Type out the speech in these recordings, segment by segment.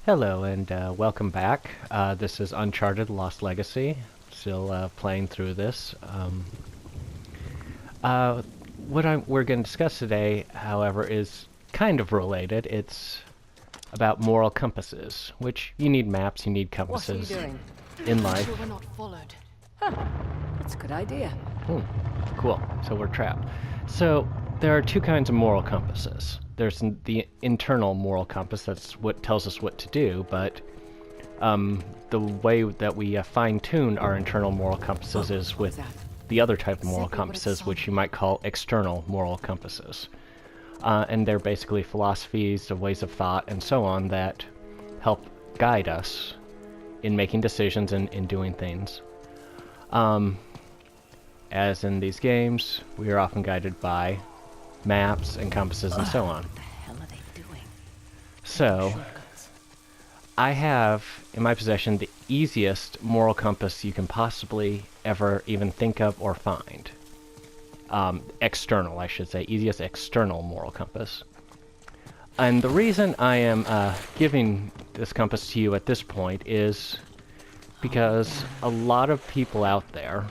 Hello and welcome back. This is Uncharted Lost Legacy. Still playing through this. We're going to discuss today, however, is kind of related. It's about moral compasses, which you need maps, you need compasses in life. Sure we're not followed. That's a good idea. Cool. So we're trapped. So there are two kinds of moral compasses. There's the internal moral compass, that's what tells us what to do, but the way that we fine-tune our internal moral compasses is with the other type of moral compasses, which you might call external moral compasses. And they're basically philosophies, ways of thought, and so on that help guide us in making decisions and in doing things. As in these games, we are often guided by maps and compasses and so on. What the hell are they doing? So, I have in my possession the easiest moral compass you can possibly ever even think of or find. External, I should say. Easiest external moral compass. And the reason I am giving this compass to you at this point is because a lot of people out there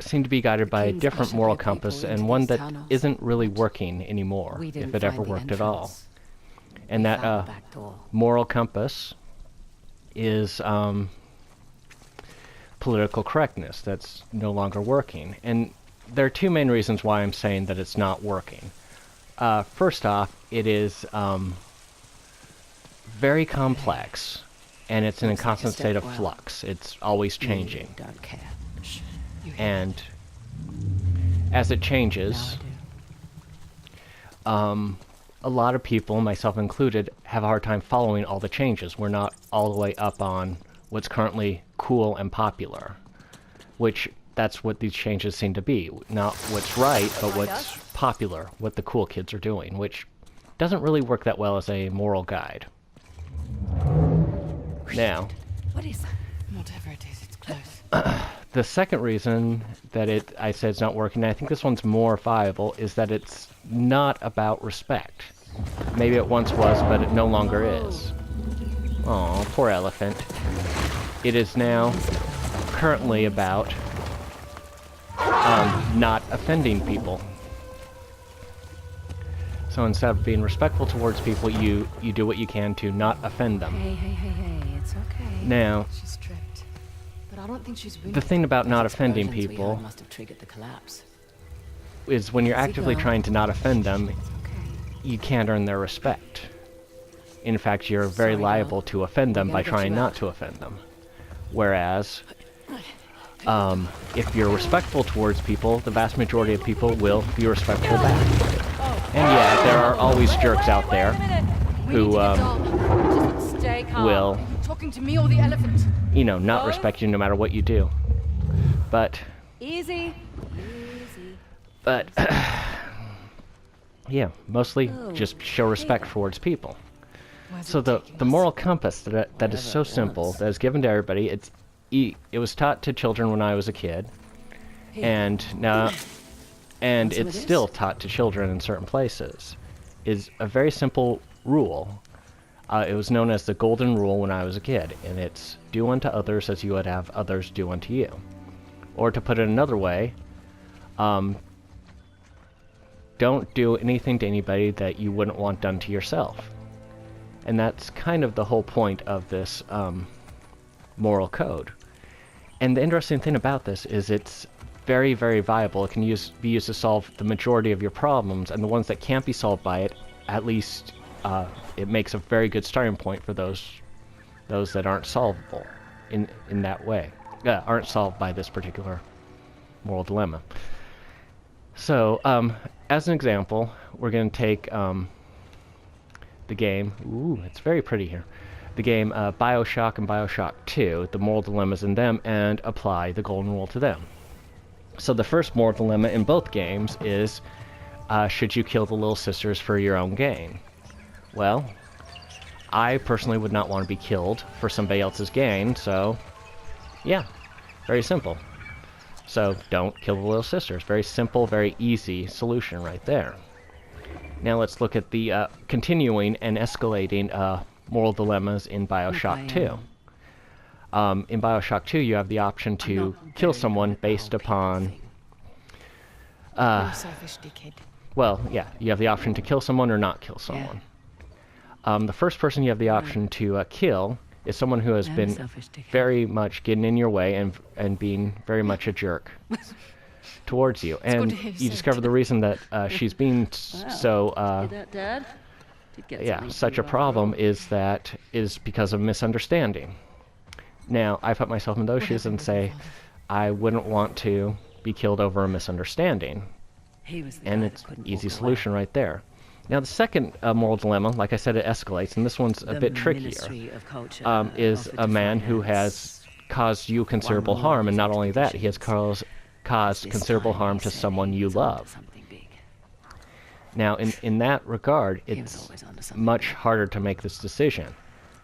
seem to be guided by a different moral compass, and one that isn't really working anymore, if it ever worked at all. And that moral compass is political correctness. That's no longer working. And there are two main reasons why I'm saying that it's not working. First off, it is very complex, and it's in a constant state of flux. It's always changing. Don't care. And as it changes, a lot of people, myself included, have a hard time following all the changes. We're not all the way up on what's currently cool and popular, which that's what these changes seem to be. Not what's right, but what's popular, what the cool kids are doing, which doesn't really work that well as a moral guide. Now, What is that? Whatever it is, it's close. the second reason that I said it's not working, and I think this one's more viable, is that it's not about respect. Maybe it once was, but it no longer is. Aw, poor elephant. It is now currently about not offending people. So instead of being respectful towards people, you do what you can to not offend them. Hey, it's okay. Now, She's tripped. But I don't think she's really... the thing about not offending people Must have triggered the collapse. is when you're actively trying to not offend them, It's okay. you can't earn their respect. In fact, you're very Sorry, liable girl. to offend them We're by gonna get trying you not out. to offend them. Whereas, if you're respectful towards people, the vast majority of people will be respectful back. And yeah, there are always jerks out there who Stay calm. will, Talking to me or the elephant? you know, not respect you no matter what you do. But, Easy. yeah, mostly just show respect towards people. So the moral compass that is so simple, that is given to everybody, it was taught to children when I was a kid, and now, and it's still taught to children in certain places, is a very simple rule. It was known as the Golden Rule when I was a kid, and it's do unto others as you would have others do unto you. Or to put it another way, don't do anything to anybody that you wouldn't want done to yourself. And that's kind of the whole point of this moral code. And the interesting thing about this is it's very, very viable. It can be used to solve the majority of your problems, and the ones that can't be solved by it, at least it makes a very good starting point for those that aren't solvable in that way. Aren't solved by this particular moral dilemma. So, as an example, we're going to take the game, ooh, it's very pretty here, the game Bioshock and Bioshock 2, the moral dilemmas in them, and apply the golden rule to them. So the first moral dilemma in both games is, should you kill the little sisters for your own gain? Well, I personally would not want to be killed for somebody else's gain, so yeah, very simple. So don't kill the little sisters. Very simple, very easy solution right there. Now let's look at the continuing and escalating moral dilemmas in BioShock 2. In BioShock 2, you have the option to kill someone based upon... selfish dickhead. Well, yeah, you have the option to kill someone or not kill someone. The first person you have the option to kill is someone who has been very much getting in your way and being very much a jerk towards you. And you discover the reason that she's being so such a problem is because of misunderstanding. Now, I put myself in those shoes and say, I wouldn't want to be killed over a misunderstanding. And it's an easy solution right there. Now, the second moral dilemma, like I said, it escalates, and this one's a bit trickier, is a man who has caused you considerable harm, and not only that, he has caused considerable harm to someone you love. Now, in that regard, it's much harder to make this decision.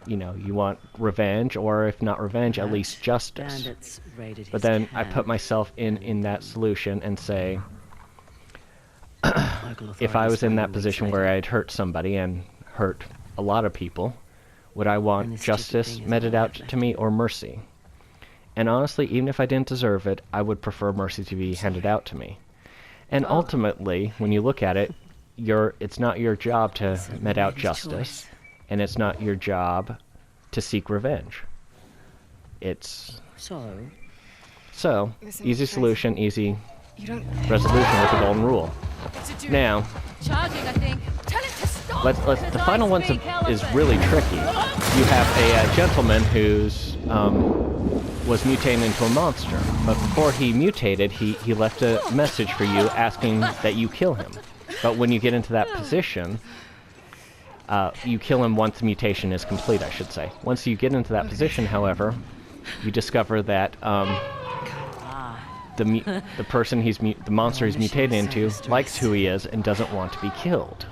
You know, you want revenge, or if not revenge, at least justice. But then I put myself in that solution and say, if I was in that position where I'd hurt somebody and hurt a lot of people, would I want justice meted out to me or mercy? And honestly, even if I didn't deserve it, I would prefer mercy to be handed out to me. And ultimately, when you look at it, it's not your job to met out justice, and it's not your job to seek revenge. It's... So, easy solution, easy resolution with the golden rule. Now, Charging, I think. Tell it to stop. the final one is really tricky. You have a gentleman who's was mutated into a monster, but before he mutated, he left a message for you asking that you kill him. But when you get into that position, you kill him once the mutation is complete, I should say. Once you get into that position, however, you discover that the person the monster he's mutated into likes who he is and doesn't want to be killed.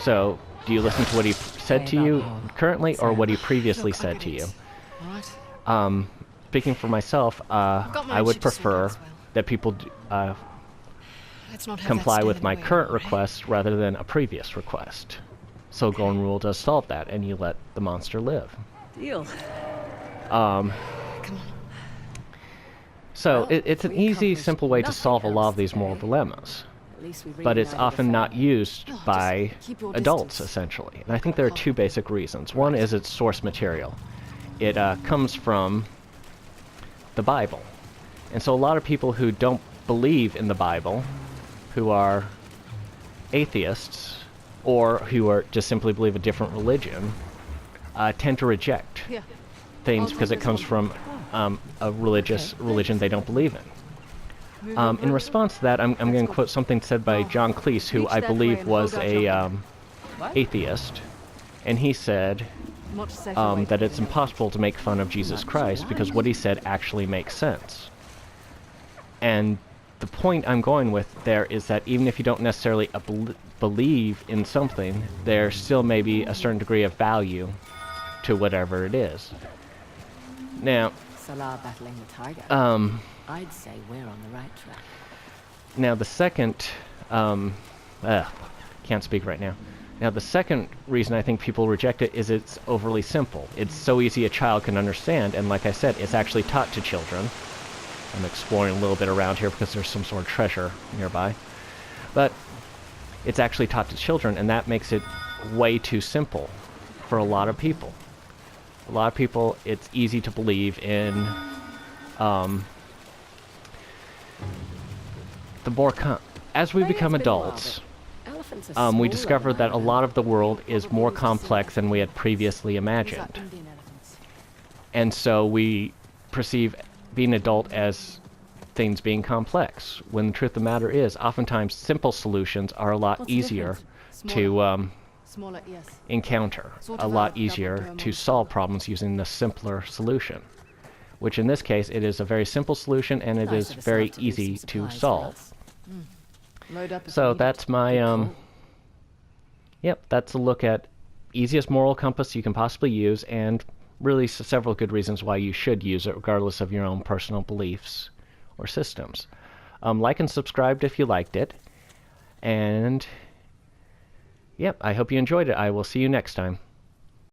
So, do you listen to what he said to you currently, or what he previously said to you? Speaking for myself, I would prefer that people comply with my current request rather than a previous request. So Golden Rule does solve that, and you let the monster live. Deal. Come on. So it's an easy, simple way to solve a lot of these moral dilemmas. But it's often not used by adults, essentially. And I think there are two basic reasons. One is its source material. It comes from the Bible. And so a lot of people who don't believe in the Bible, who are atheists, or who are just simply believe a different religion, tend to reject things because it comes from a religion they don't believe in. In response to that, I'm going to quote something said by John Cleese, who I believe was a atheist, and he said that it's impossible to make fun of Jesus Christ because what he said actually makes sense. And the point I'm going with there is that even if you don't necessarily believe in something, there still may be a certain degree of value to whatever it is. Now, Salah battling the tiger. I'd say we're on the right track. Now the second, can't speak right now. Now the second reason I think people reject it is it's overly simple. It's so easy a child can understand, and like I said, it's actually taught to children. I'm exploring a little bit around here because there's some sort of treasure nearby. But it's actually taught to children, and that makes it way too simple for a lot of people. A lot of people, it's easy to believe in as we become adults, we discover that a lot of the world is more complex than we had previously imagined. And so we perceive being adult as things being complex, when the truth of the matter is, oftentimes simple solutions are a lot easier to encounter, a lot easier to solve problems using the simpler solution. Which in this case, it is a very simple solution, and it is very easy to solve. So that's my, that's a look at easiest moral compass you can possibly use, and really several good reasons why you should use it, regardless of your own personal beliefs or systems. Like and subscribe if you liked it, and I hope you enjoyed it. I will see you next time.